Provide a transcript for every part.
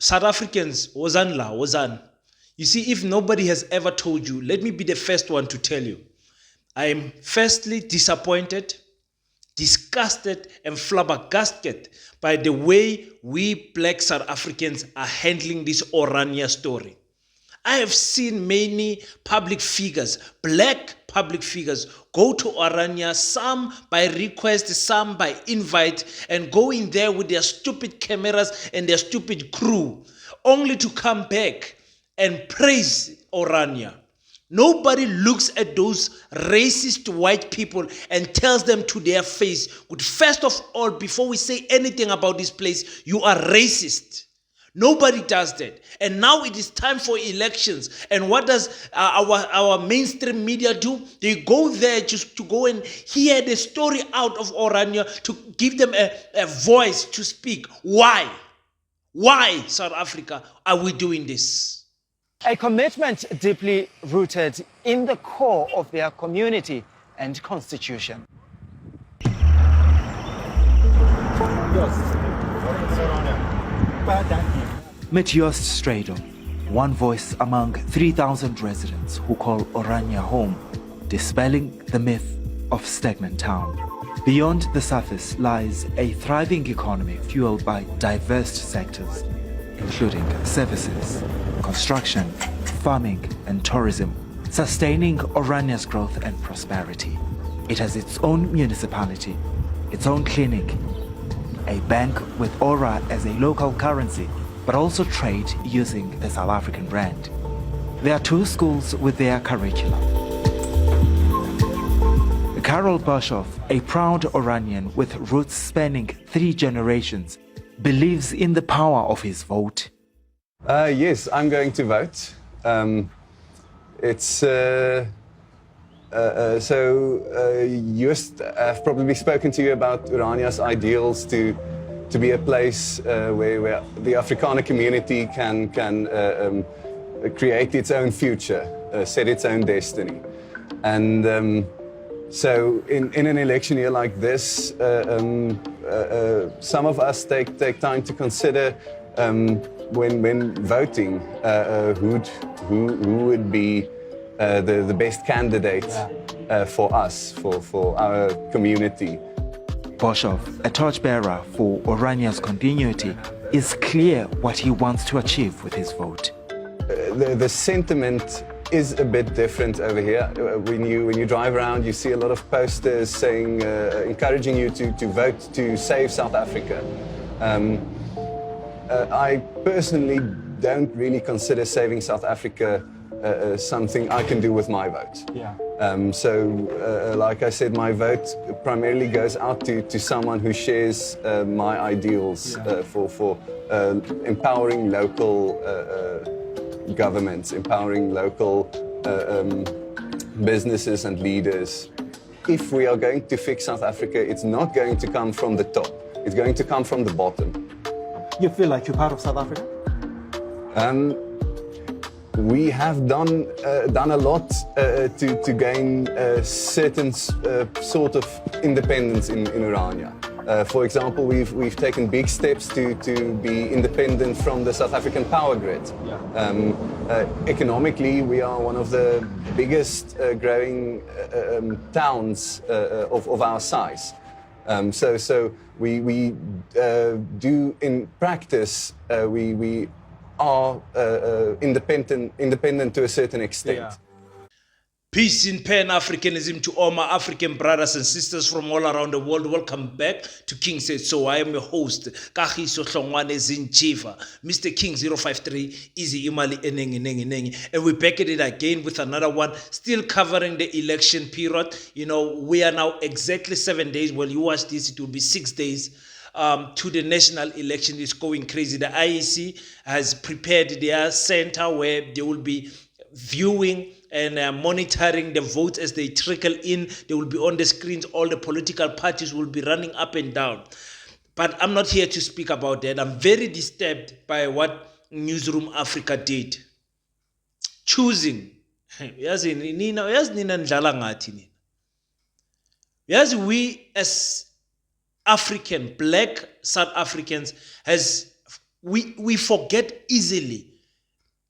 South Africans, wozan. You see, if nobody has ever told you, let me be the first one to tell you. I am firstly disappointed, disgusted, and flabbergasted by the way we black South Africans are handling this Orania story. I have seen many public figures, black public figures, go to Orania, some by request, some by invite, and go in there with their stupid cameras and their stupid crew, only to come back and praise Orania. Nobody looks at those racist white people and tells them to their face, first of all, before we say anything about this place, you are racist. Nobody does that. And now it is time for elections. And what does our mainstream media do? They go there just to go and hear the story out of Orania, to give them a voice to speak. Why? Why, South Africa, are we doing this? A commitment deeply rooted in the core of their community and constitution. Met Joost Strydom, one voice among 3,000 residents who call Orania home, dispelling the myth of stagnant town. Beyond the surface lies a thriving economy fueled by diverse sectors, including services, construction, farming, and tourism, sustaining Orania's growth and prosperity. It has its own municipality, its own clinic, a bank with Aura as a local currency, but also trade using the South African brand. There are 2 schools with their curriculum. Karel Boshoff, a proud Oranian with roots spanning 3 generations, believes in the power of his vote. Yes, I'm going to vote. Joost, I've probably spoken to you about Orania's ideals to be a place where the Afrikaner community can create its own future, set its own destiny. And so in an election year like this, some of us take time to consider when voting who would be the best candidate for us, for our community. Boshoff, a torchbearer for Orania's continuity, is clear what he wants to achieve with his vote. The sentiment is a bit different over here. When you drive around, you see a lot of posters saying, encouraging you to vote to save South Africa. I personally don't really consider saving South Africa something I can do with my vote. Like I said, my vote primarily goes out to someone who shares my ideals for empowering local governments, empowering local businesses and leaders. If we are going to fix South Africa, it's not going to come from the top. It's going to come from the bottom. You feel like you're part of South Africa? We have done a lot to gain a certain sort of independence in Orania. For example, we've taken big steps to be independent from the South African power grid. Economically, we are one of the biggest growing towns of our size. So we do in practice we are independent to a certain extent. Peace in Pan-Africanism to all my African brothers and sisters from all around the world. Welcome back to King Said So. I am your host, Kagiso Hlongwane Zinchiva, Mr. King 053, Easy Imali Enengi. And we're back at it again with another one, still covering the election period. You know, we are now exactly 7 days. When you watch this, it will be 6 days to the national election. It's going crazy. The IEC has prepared their center where they will be viewing and monitoring the votes as they trickle in. They will be on the screens. All the political parties will be running up and down. But I'm not here to speak about that. I'm very disturbed by what Newsroom Africa did. Choosing. Yazi nina ndlala ngathi nina. Yazi we as African, black South Africans, we forget easily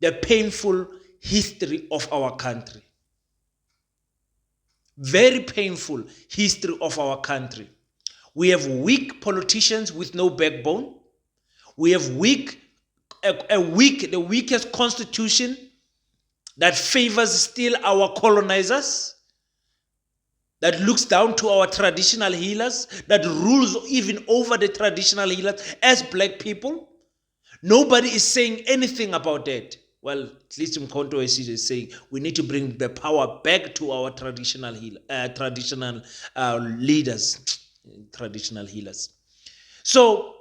the painful history of our country. Very painful history of our country. We have weak politicians with no backbone. We have the weakest constitution that favors still our colonizers, that looks down to our traditional healers, that rules even over the traditional healers as black people. Nobody is saying anything about that. Well, at least Mkhonto is saying we need to bring the power back to our traditional healers. So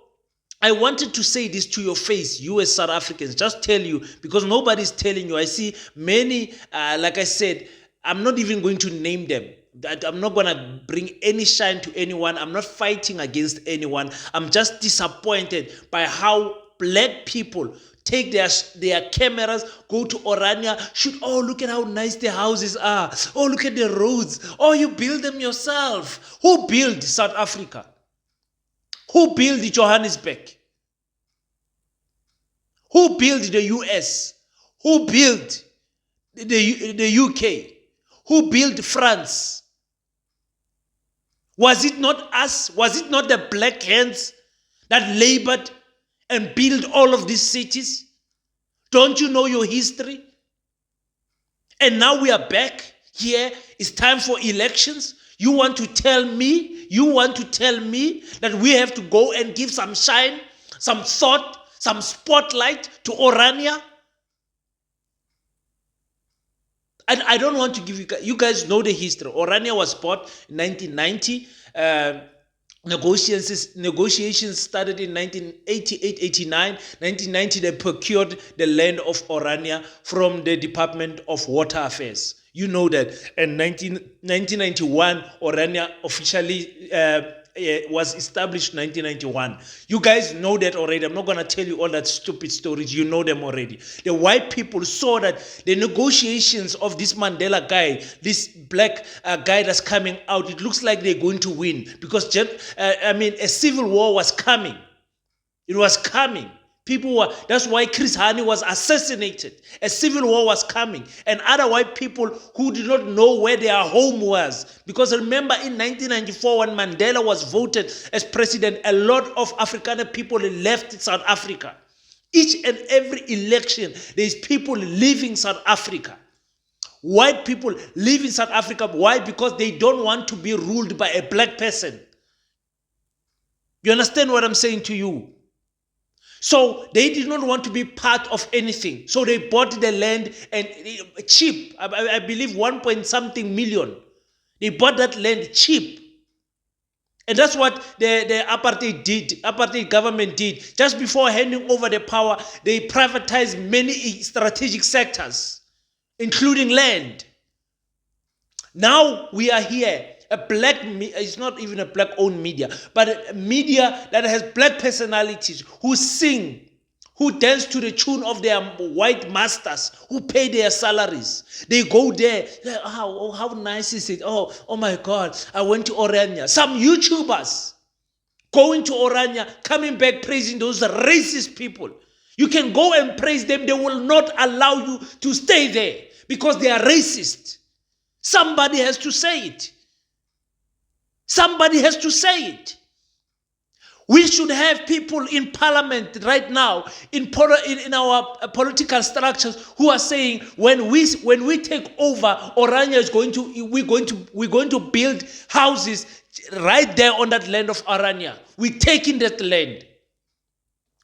I wanted to say this to your face, you as South Africans, just tell you, because nobody's telling you. I see many, like I said, I'm not even going to name them. I'm not going to bring any shine to anyone. I'm not fighting against anyone. I'm just disappointed by how black people take their cameras, go to Orania, shoot, oh, look at how nice the houses are. Oh, look at the roads. Oh, you build them yourself. Who built South Africa? Who built Johannesburg? Who built the US? Who built the UK? Who built France? Was it not us? Was it not the black hands that labored and built all of these cities? Don't you know your history? And now we are back here. It's time for elections. You want to tell me that we have to go and give some shine, some thought, some spotlight to Orania? And I don't want to give you guys know the history. Orania was bought in 1990. Negotiations started in 1988-89. 1990, they procured the land of Orania from the Department of Water Affairs. You know that. In 1991, Orania officially was established in 1991. You guys know that already. I'm not going to tell you all that stupid stories. You know them already. The white people saw that the negotiations of this Mandela guy, this black guy that's coming out, it looks like they're going to win because, a civil war was coming. It was coming. That's why Chris Hani was assassinated. A civil war was coming. And other white people who did not know where their home was. Because remember in 1994 when Mandela was voted as president, a lot of Afrikaner people left South Africa. Each and every election, there's people leaving South Africa. White people live in South Africa. Why? Because they don't want to be ruled by a black person. You understand what I'm saying to you? So they did not want to be part of anything. So they bought the land and cheap. I believe 1 point something million. They bought that land cheap. And that's what the apartheid government did. Just before handing over the power, they privatized many strategic sectors, including land. Now we are here. It's not even a black-owned media, but a media that has black personalities who sing, who dance to the tune of their white masters, who pay their salaries. They go there, how nice is it? Oh my God, I went to Orania. Some YouTubers going to Orania, coming back praising those racist people. You can go and praise them. They will not allow you to stay there because they are racist. Somebody has to say it. Somebody has to say it. We should have people in parliament right now, in our political structures, who are saying when we take over, Orania is we're going to build houses right there on that land of Orania. We're taking that land.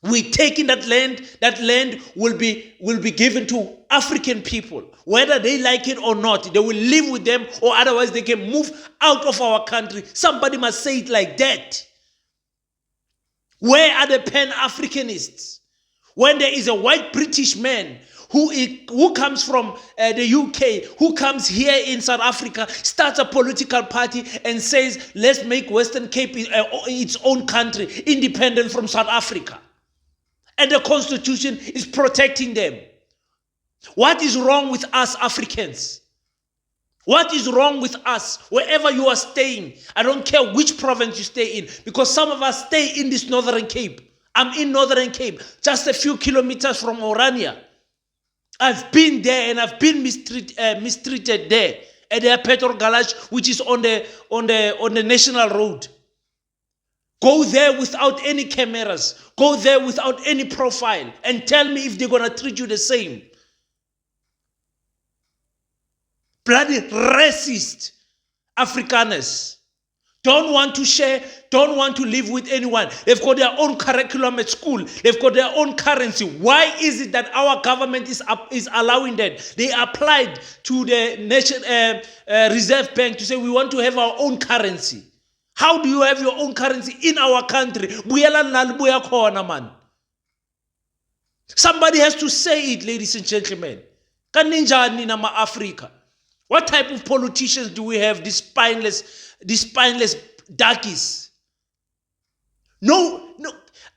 We're taking that land. That land will be given to African people, whether they like it or not. They will live with them, or otherwise they can move out of our country. Somebody must say it like that. Where are the Pan-Africanists? When there is a white British man who comes from the UK, who comes here in South Africa, starts a political party and says, let's make Western Cape its own country, independent from South Africa. And the Constitution is protecting them. What is wrong with us Africans? What is wrong with us? Wherever you are staying, I don't care which province you stay in, because some of us stay in this Northern Cape. I'm in Northern Cape, just a few kilometers from Orania. I've been there and I've been mistreated there at the petrol garage, which is on the national road. Go there without any cameras. Go there without any profile and tell me if they're going to treat you the same. Bloody racist Afrikaners. Don't want to share, don't want to live with anyone. They've got their own curriculum at school. They've got their own currency. Why is it that our government is allowing that? They applied to the Reserve Bank to say we want to have our own currency. How do you have your own currency in our country? Somebody has to say it, ladies and gentlemen. Kaninjani nama Africa. What type of politicians do we have? These spineless darkies. No,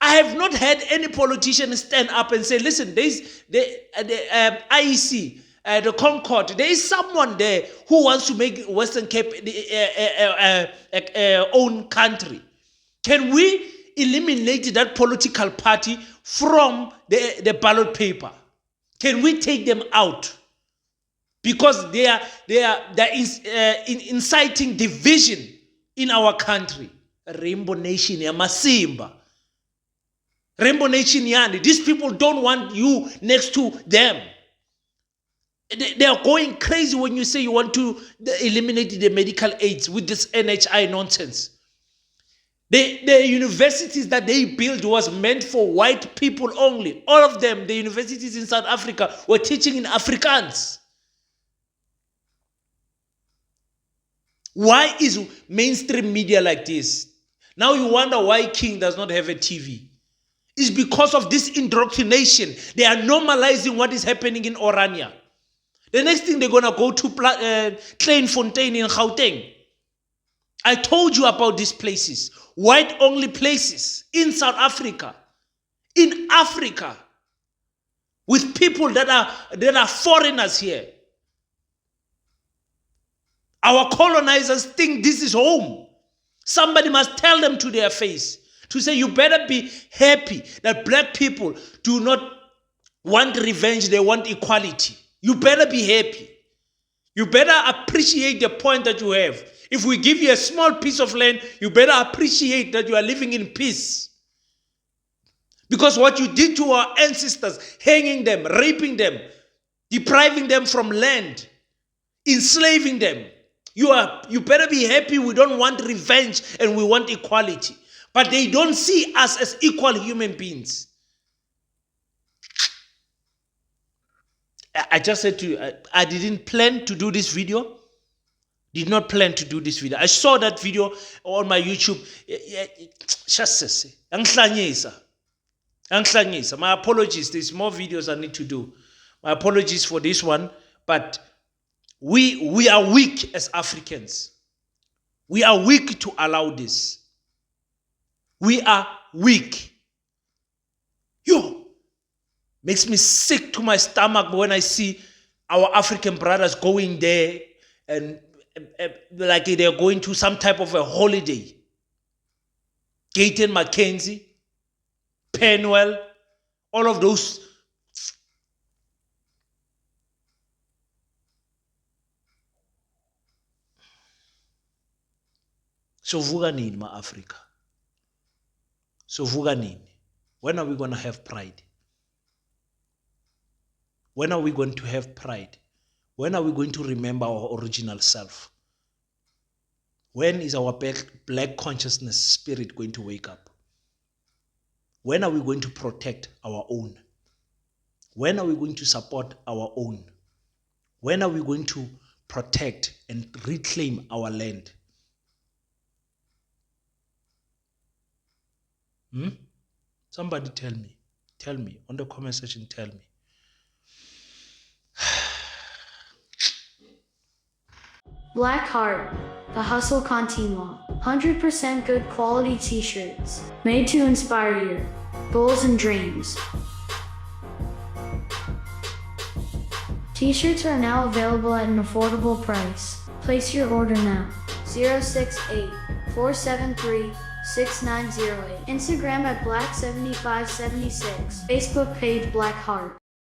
I have not had any politician stand up and say, listen, there's the IEC, the Concord, there is someone there who wants to make Western Cape own country. Can we eliminate that political party from the ballot paper? Can we take them out? Because they are inciting division in our country. Rainbow Nation, Masimba. Rainbow Nation, Yani. These people don't want you next to them. They are going crazy when you say you want to eliminate the medical aids with this NHI nonsense. The universities that they built was meant for white people only. All of them, the universities in South Africa, were teaching in Afrikaans. Why is mainstream media like this? Now you wonder why King does not have a TV. It's because of this indoctrination. They are normalizing what is happening in Orania. The next thing they're going to go to Kleinfontein in Gauteng. I told you about these places. White-only places in South Africa. In Africa. With people that are foreigners here. Our colonizers think this is home. Somebody must tell them to their face. To say, you better be happy that black people do not want revenge, they want equality. You better be happy. You better appreciate the point that you have. If we give you a small piece of land, you better appreciate that you are living in peace. Because what you did to our ancestors, hanging them, raping them, depriving them from land, enslaving them, you better be happy. We don't want revenge and we want equality. But they don't see us as equal human beings. I just said to you, I didn't plan to do this video. Did not plan to do this video. I saw that video on my YouTube. My apologies. There's more videos I need to do. My apologies for this one. But we are weak as Africans. We are weak to allow this. We are weak. Makes me sick to my stomach when I see our African brothers going there and like they're going to some type of a holiday. Gayton Mackenzie, Penwell, all of those. So vuka nini ma Africa? So vuka nini? When are we going to have pride? When are we going to have pride? When are we going to remember our original self? When is our black consciousness spirit going to wake up? When are we going to protect our own? When are we going to support our own? When are we going to protect and reclaim our land? Somebody tell me on the comment section, tell me. Black Heart, the Hustle Continua. 100% good quality t-shirts, made to inspire your goals and dreams. T-shirts are now available at an affordable price. Place your order now. 068 473 6908. Instagram at Black7576. Facebook page Black Heart.